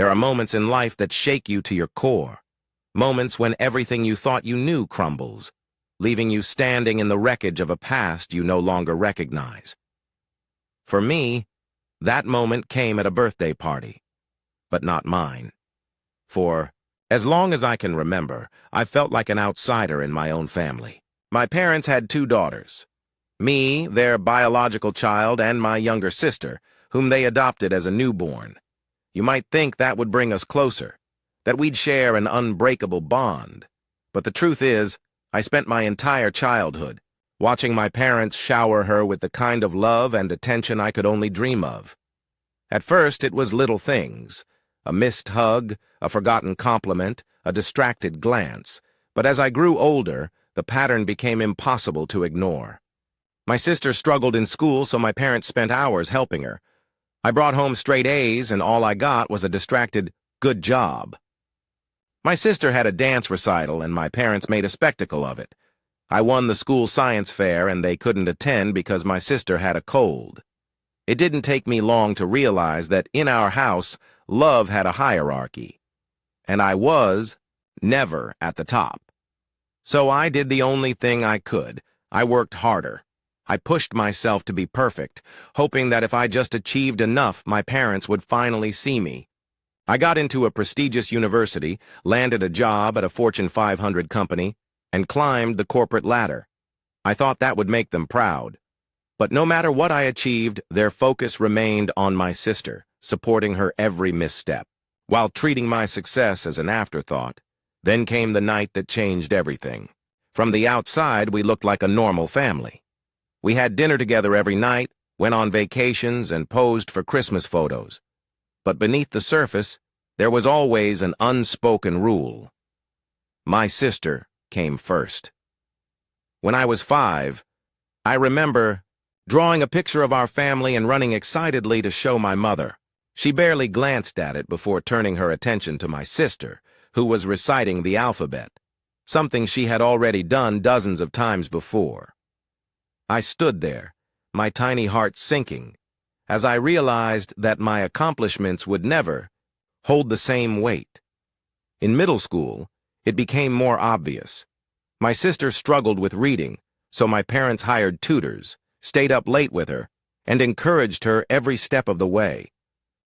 There are moments in life that shake you to your core. Moments when everything you thought you knew crumbles, leaving you standing in the wreckage of a past you no longer recognize. For me, that moment came at a birthday party, but not mine. For as long as I can remember, I felt like an outsider in my own family. My parents had 2 daughters. Me, their biological child, and my younger sister, whom they adopted as a newborn. You might think that would bring us closer, that we'd share an unbreakable bond. But the truth is, I spent my entire childhood watching my parents shower her with the kind of love and attention I could only dream of. At first, it was little things, a missed hug, a forgotten compliment, a distracted glance. But as I grew older, the pattern became impossible to ignore. My sister struggled in school, so my parents spent hours helping her. I brought home straight A's, and all I got was a distracted, "good job." My sister had a dance recital, and my parents made a spectacle of it. I won the school science fair, and they couldn't attend because my sister had a cold. It didn't take me long to realize that in our house, love had a hierarchy, and I was never at the top. So I did the only thing I could. I worked harder. I pushed myself to be perfect, hoping that if I just achieved enough, my parents would finally see me. I got into a prestigious university, landed a job at a Fortune 500 company, and climbed the corporate ladder. I thought that would make them proud. But no matter what I achieved, their focus remained on my sister, supporting her every misstep, while treating my success as an afterthought. Then came the night that changed everything. From the outside, we looked like a normal family. We had dinner together every night, went on vacations, and posed for Christmas photos. But beneath the surface, there was always an unspoken rule. My sister came first. When I was 5, I remember drawing a picture of our family and running excitedly to show my mother. She barely glanced at it before turning her attention to my sister, who was reciting the alphabet, something she had already done dozens of times before. I stood there, my tiny heart sinking, as I realized that my accomplishments would never hold the same weight. In middle school, it became more obvious. My sister struggled with reading, so my parents hired tutors, stayed up late with her, and encouraged her every step of the way.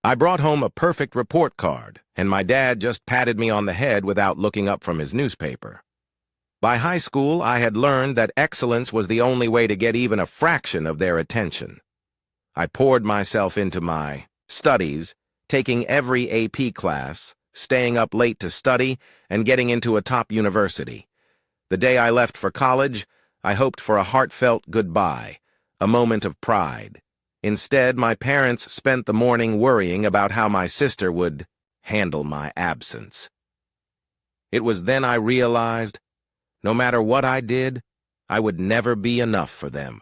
I brought home a perfect report card, and my dad just patted me on the head without looking up from his newspaper. By high school, I had learned that excellence was the only way to get even a fraction of their attention. I poured myself into my studies, taking every AP class, staying up late to study, and getting into a top university. The day I left for college, I hoped for a heartfelt goodbye, a moment of pride. Instead, my parents spent the morning worrying about how my sister would handle my absence. It was then I realized, no matter what I did, I would never be enough for them.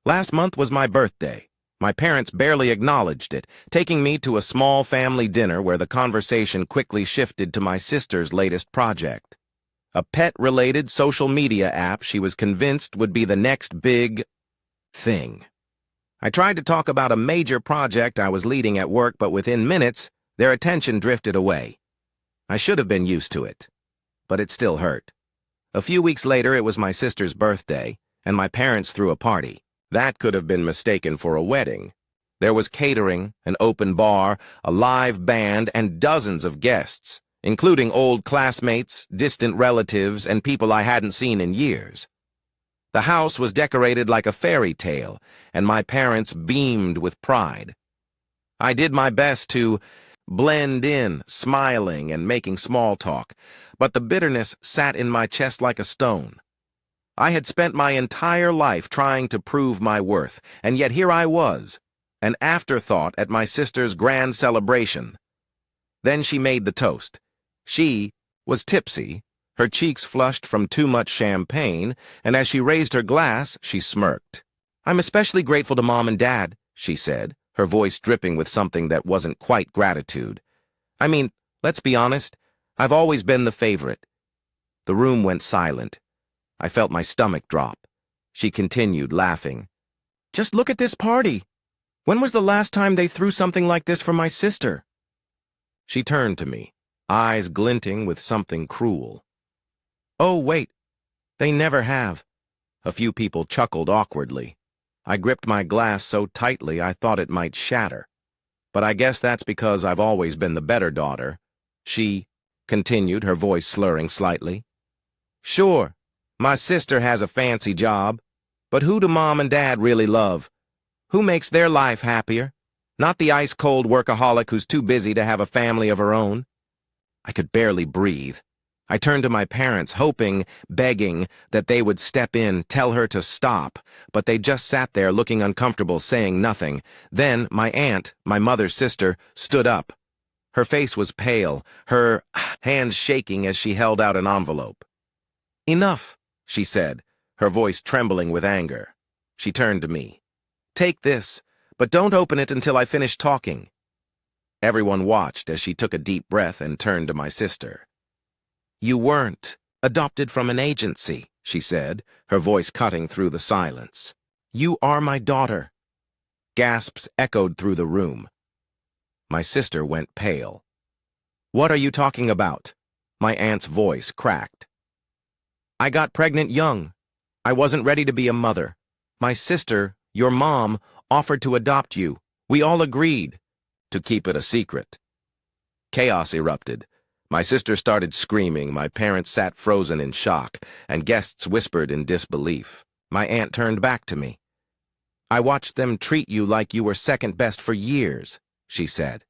Last month was my birthday. My parents barely acknowledged it, taking me to a small family dinner where the conversation quickly shifted to my sister's latest project. A pet-related social media app she was convinced would be the next big thing. I tried to talk about a major project I was leading at work, but within minutes, their attention drifted away. I should have been used to it, but it still hurt. A few weeks later, it was my sister's birthday, and my parents threw a party. That could have been mistaken for a wedding. There was catering, an open bar, a live band, and dozens of guests, including old classmates, distant relatives, and people I hadn't seen in years. The house was decorated like a fairy tale, and my parents beamed with pride. I did my best to blend in, smiling and making small talk, but the bitterness sat in my chest like a stone. I had spent my entire life trying to prove my worth, and yet here I was, an afterthought at my sister's grand celebration. Then she made the toast. She was tipsy, her cheeks flushed from too much champagne, and as she raised her glass, she smirked. "I'm especially grateful to Mom and Dad," she said, her voice dripping with something that wasn't quite gratitude. "I mean, let's be honest, I've always been the favorite." The room went silent. I felt my stomach drop. She continued, laughing. "Just look at this party. When was the last time they threw something like this for my sister?" She turned to me, eyes glinting with something cruel. "Oh, wait, they never have." A few people chuckled awkwardly. I gripped my glass so tightly I thought it might shatter. "But I guess that's because I've always been the better daughter," she continued, her voice slurring slightly. "Sure, my sister has a fancy job, but who do Mom and Dad really love? Who makes their life happier? Not the ice-cold workaholic who's too busy to have a family of her own." I could barely breathe. I turned to my parents, hoping, begging, that they would step in, tell her to stop, but they just sat there looking uncomfortable, saying nothing. Then my aunt, my mother's sister, stood up. Her face was pale, her hands shaking as she held out an envelope. "Enough," she said, her voice trembling with anger. She turned to me. "Take this, but don't open it until I finish talking." Everyone watched as she took a deep breath and turned to my sister. "You weren't adopted from an agency," she said, her voice cutting through the silence. "You are my daughter." Gasps echoed through the room. My sister went pale. "What are you talking about?" My aunt's voice cracked. "I got pregnant young. I wasn't ready to be a mother. My sister, your mom, offered to adopt you. We all agreed to keep it a secret." Chaos erupted. My sister started screaming, my parents sat frozen in shock, and guests whispered in disbelief. My aunt turned back to me. "I watched them treat you like you were second best for years," she said.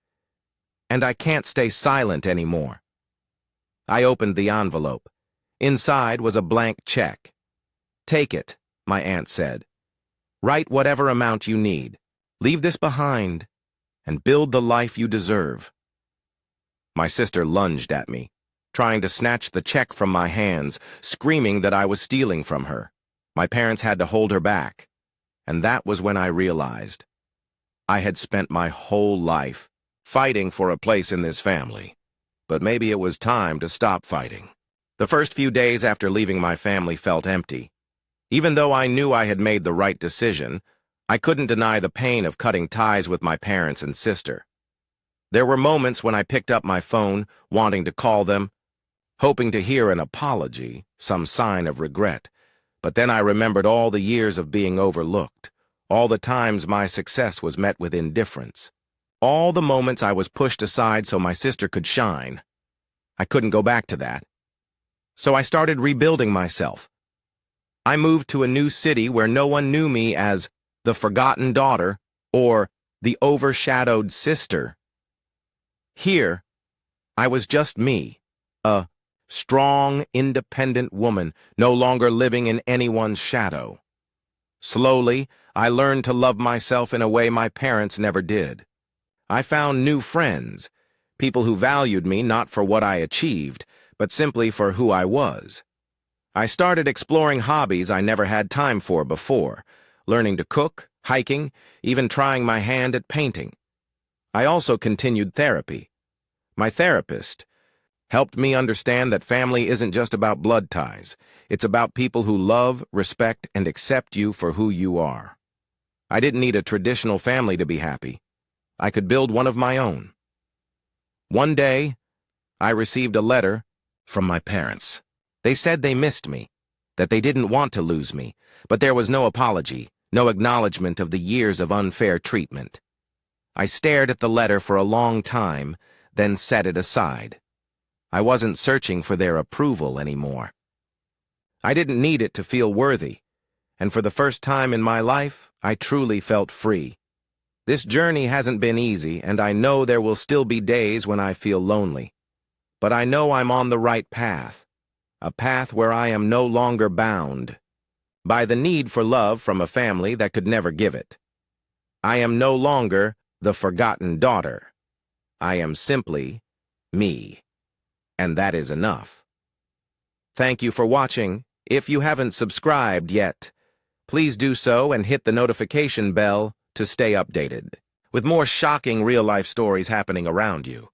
"And I can't stay silent anymore." I opened the envelope. Inside was a blank check. "Take it," my aunt said. "Write whatever amount you need. Leave this behind and build the life you deserve." My sister lunged at me, trying to snatch the check from my hands, screaming that I was stealing from her. My parents had to hold her back. And that was when I realized I had spent my whole life fighting for a place in this family. But maybe it was time to stop fighting. The first few days after leaving my family felt empty. Even though I knew I had made the right decision, I couldn't deny the pain of cutting ties with my parents and sister. There were moments when I picked up my phone, wanting to call them, hoping to hear an apology, some sign of regret. But then I remembered all the years of being overlooked, all the times my success was met with indifference, all the moments I was pushed aside so my sister could shine. I couldn't go back to that. So I started rebuilding myself. I moved to a new city where no one knew me as the forgotten daughter or the overshadowed sister. Here, I was just me, a strong, independent woman, no longer living in anyone's shadow. Slowly, I learned to love myself in a way my parents never did. I found new friends, people who valued me not for what I achieved, but simply for who I was. I started exploring hobbies I never had time for before, learning to cook, hiking, even trying my hand at painting. I also continued therapy. My therapist helped me understand that family isn't just about blood ties. It's about people who love, respect, and accept you for who you are. I didn't need a traditional family to be happy. I could build one of my own. One day, I received a letter from my parents. They said they missed me, that they didn't want to lose me, but there was no apology, no acknowledgement of the years of unfair treatment. I stared at the letter for a long time, then set it aside. I wasn't searching for their approval anymore. I didn't need it to feel worthy, and for the first time in my life, I truly felt free. This journey hasn't been easy, and I know there will still be days when I feel lonely. But I know I'm on the right path, a path where I am no longer bound by the need for love from a family that could never give it. I am no longer the forgotten daughter. I am simply me, and that is enough. Thank you for watching. If you haven't subscribed yet, please do so and hit the notification bell to stay updated with more shocking real-life stories happening around you.